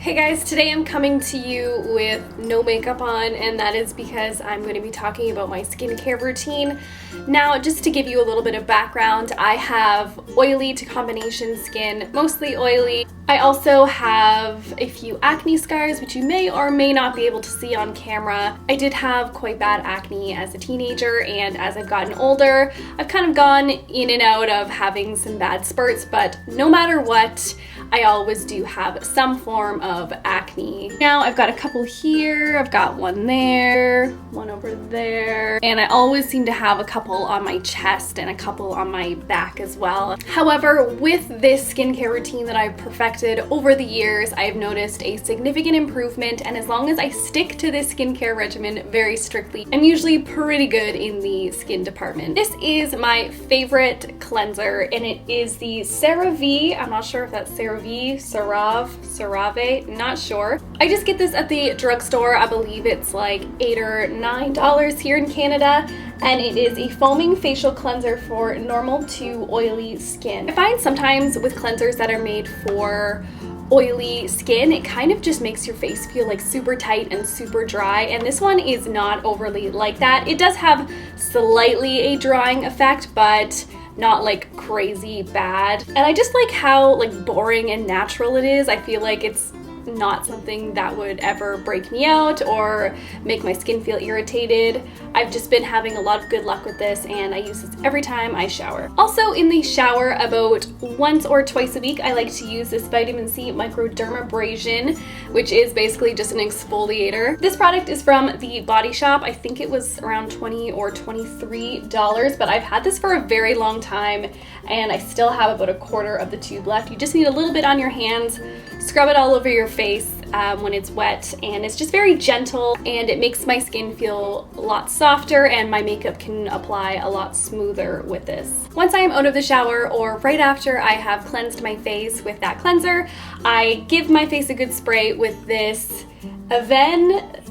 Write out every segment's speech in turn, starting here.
Hey guys, today I'm coming to you with no makeup on, and that is because I'm going to be talking about my skincare routine. Now, just to give you a little bit of background, I have oily to combination skin, mostly oily. I also have a few acne scars, which you may or may not be able to see on camera. I did have quite bad acne as a teenager, and as I've gotten older, I've kind of gone in and out of having some bad spurts, but no matter what, I always do have some form of acne. Now I've got a couple here, I've got one there, one over there, and I always seem to have a couple on my chest and a couple on my back as well. However, with this skincare routine that I've perfected over the years, I've noticed a significant improvement, and as long as I stick to this skincare regimen very strictly, I'm usually pretty good in the skin department. This is my favorite cleanser, and it is the CeraVe. I'm not sure if that's CeraVe, CeraVe, not sure. I just get this at the drugstore. I believe it's like $8 or $9 here in Canada, and it is a foaming facial cleanser for normal to oily skin. I find sometimes with cleansers that are made for oily skin, it kind of just makes your face feel like super tight and super dry, and this one is not overly like that. It does have slightly a drying effect, but not like crazy bad. And I just like how like boring and natural it is. I feel like it's not something that would ever break me out or make my skin feel irritated. I've just been having a lot of good luck with this, and I use this every time I shower. Also in the shower, about once or twice a week, I like to use this vitamin C Microdermabrasion, which is basically just an exfoliator. This product is from the Body Shop. I think it was around $20 or $23, but I've had this for a very long time, and I still have about a quarter of the tube left. You just need a little bit on your hands, scrub it all over your face when it's wet, and it's just very gentle, and it makes my skin feel a lot softer, and my makeup can apply a lot smoother with this. Once I am out of the shower, or right after I have cleansed my face with that cleanser, I give my face a good spray with this Avéne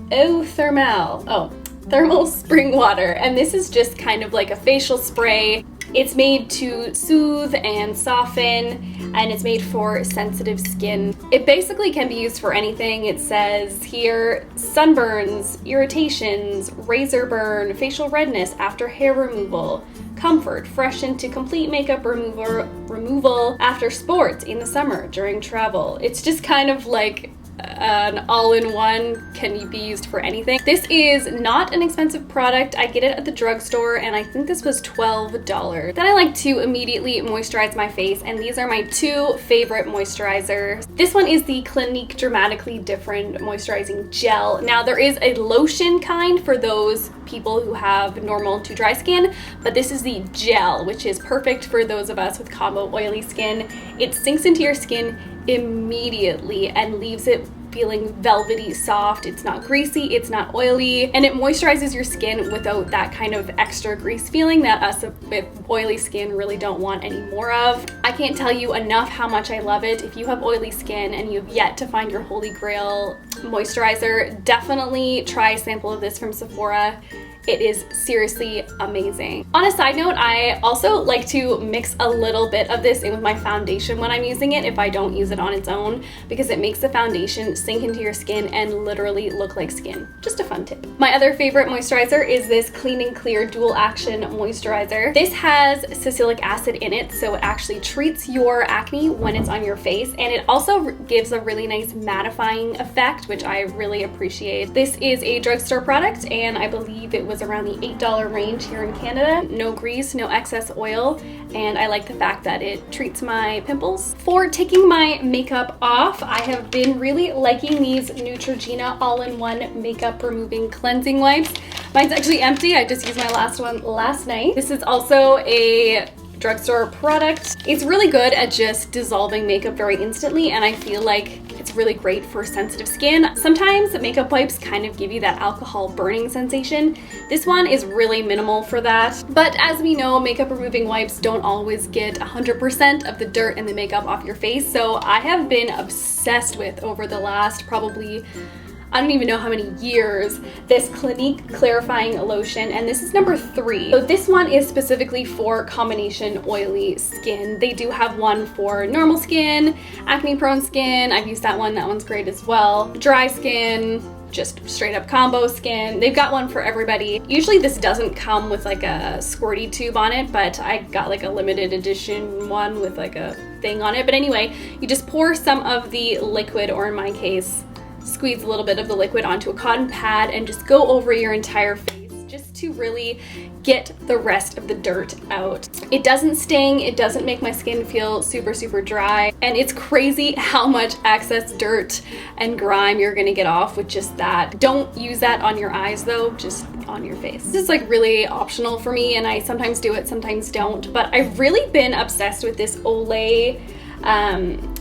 thermal spring water, and this is just kind of like a facial spray. It's made to soothe and soften, and it's made for sensitive skin. It basically can be used for anything. It says here, sunburns, irritations, razor burn, facial redness after hair removal, comfort, freshen to complete makeup removal after sports in the summer, during travel. It's just kind of like an all-in-one, can be used for anything. This is not an expensive product. I get it at the drugstore, and I think this was $12. Then I like to immediately moisturize my face, and these are my two favorite moisturizers. This one is the Clinique Dramatically Different Moisturizing Gel. Now there is a lotion kind for those people who have normal to dry skin, but this is the gel, which is perfect for those of us with combo oily skin. It sinks into your skin immediately and leaves it feeling velvety soft. It's not greasy, it's not oily, and it moisturizes your skin without that kind of extra grease feeling that us with oily skin really don't want any more of. I can't tell you enough how much I love it. If you have oily skin and you've yet to find your holy grail moisturizer, definitely try a sample of this from Sephora. It is seriously amazing. On a side note, I also like to mix a little bit of this in with my foundation when I'm using it if I don't use it on its own, because it makes the foundation sink into your skin and literally look like skin. Just a fun tip. My other favorite moisturizer is this Clean and Clear Dual Action Moisturizer. This has salicylic acid in it, so it actually treats your acne when it's on your face, and it also gives a really nice mattifying effect, which I really appreciate. This is a drugstore product, and I believe it was around the $8 range here in Canada. No grease, no excess oil, and I like the fact that it treats my pimples. For taking my makeup off, I have been really liking these Neutronena all-in-one makeup removing cleansing wipes. Mine's actually empty. I just used my last one last night. This is also a drugstore product. It's really good at just dissolving makeup very instantly, and I feel like it's really great for sensitive skin. Sometimes makeup wipes kind of give you that alcohol burning sensation. This one is really minimal for that. But as we know, makeup removing wipes don't always get 100% of the dirt and the makeup off your face, so I have been obsessed with over the last probably I don't even know how many years, this Clinique clarifying lotion, and this is number 3. So this one is specifically for combination oily skin. They do have one for normal skin, acne-prone skin. I've used that one. That one's great as well. Dry skin, just straight up combo skin. They've got one for everybody. Usually this doesn't come with like a squirty tube on it, but I got like a limited edition one with like a thing on it. But anyway, you just pour some of the liquid, or in my case, squeeze a little bit of the liquid onto a cotton pad and just go over your entire face just to really get the rest of the dirt out. It doesn't sting, it doesn't make my skin feel super, super dry, and it's crazy how much excess dirt and grime you're gonna get off with just that. Don't use that on your eyes though, just on your face. This is like really optional for me, and I sometimes do it, sometimes don't, but I've really been obsessed with this Olay,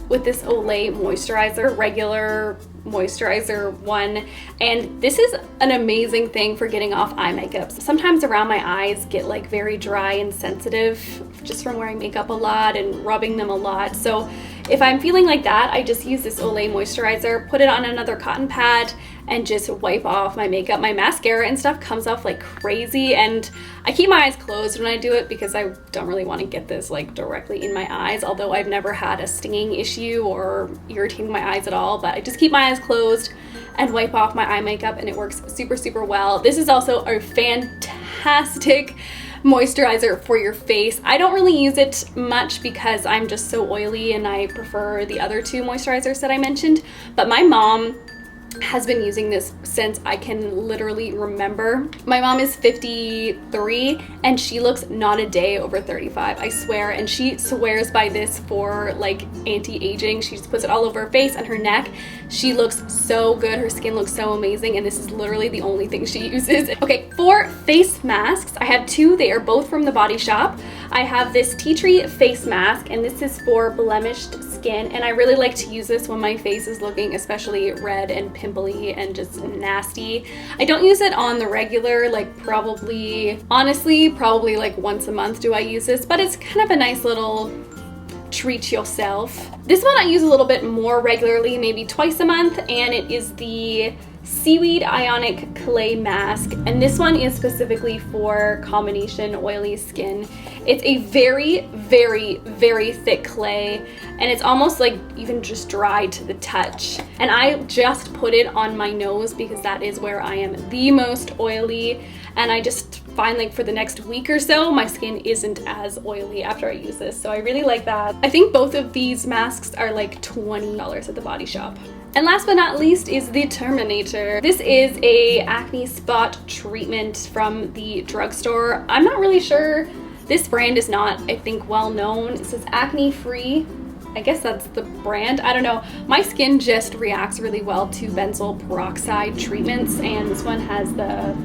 moisturizer, regular moisturizer one, and this is an amazing thing for getting off eye makeup. Sometimes around my eyes get like very dry and sensitive just from wearing makeup a lot and rubbing them a lot. So if I'm feeling like that, I just use this Olay moisturizer, put it on another cotton pad, and just wipe off my makeup. My mascara and stuff comes off like crazy, and I keep my eyes closed when I do it because I don't really want to get this like directly in my eyes, although I've never had a stinging issue or irritating my eyes at all. But I just keep my eyes closed and wipe off my eye makeup, and it works super, super well. This is also a fantastic moisturizer for your face. I don't really use it much because I'm just so oily and I prefer the other 2 moisturizers that I mentioned, but my mom has been using this since I can literally remember. My mom is 53 and she looks not a day over 35, I swear, and she swears by this for like anti-aging. She just puts it all over her face and her neck. She looks so good, her skin looks so amazing, and this is literally the only thing she uses. Okay, for face masks, I have 2. They are both from The Body Shop. I have this tea tree face mask, and this is for blemished skin, and I really like to use this when my face is looking especially red and pimply and just nasty. I don't use it on the regular, like honestly, probably like once a month do I use this, but it's kind of a nice little treat yourself. This one I use a little bit more regularly, maybe twice a month, and it is the Seaweed Ionic Clay Mask, and this one is specifically for combination oily skin. It's a very, very, very thick clay, and it's almost like even just dry to the touch. And I just put it on my nose because that is where I am the most oily, and I just find like for the next week or so, my skin isn't as oily after I use this, so I really like that. I think both of these masks are like $20 at The Body Shop. And last but not least is the Terminator. This is a acne spot treatment from the drugstore. I'm not really sure. This brand is not, I think, well known. It says AcneFree. I guess that's the brand. I don't know. My skin just reacts really well to benzoyl peroxide treatments, and this one has the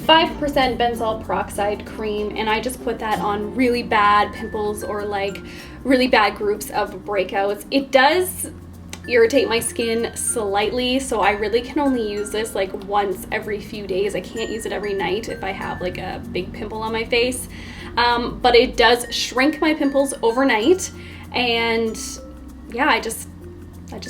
5% benzoyl peroxide cream, and I just put that on really bad pimples or like really bad groups of breakouts. It does irritate my skin slightly, so I really can only use this like once every few days. I can't use it every night if I have like a big pimple on my face, but it does shrink my pimples overnight, and yeah, I just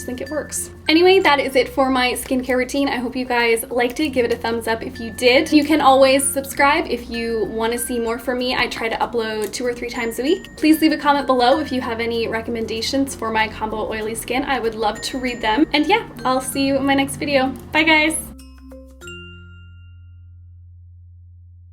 think it works. Anyway, that is it for my skincare routine. I hope you guys liked it. Give it a thumbs up if you did. You can always subscribe if you want to see more from me. I try to upload 2 or 3 times a week. Please leave a comment below if you have any recommendations for my combo oily skin. I would love to read them. And yeah, I'll see you in my next video. Bye guys!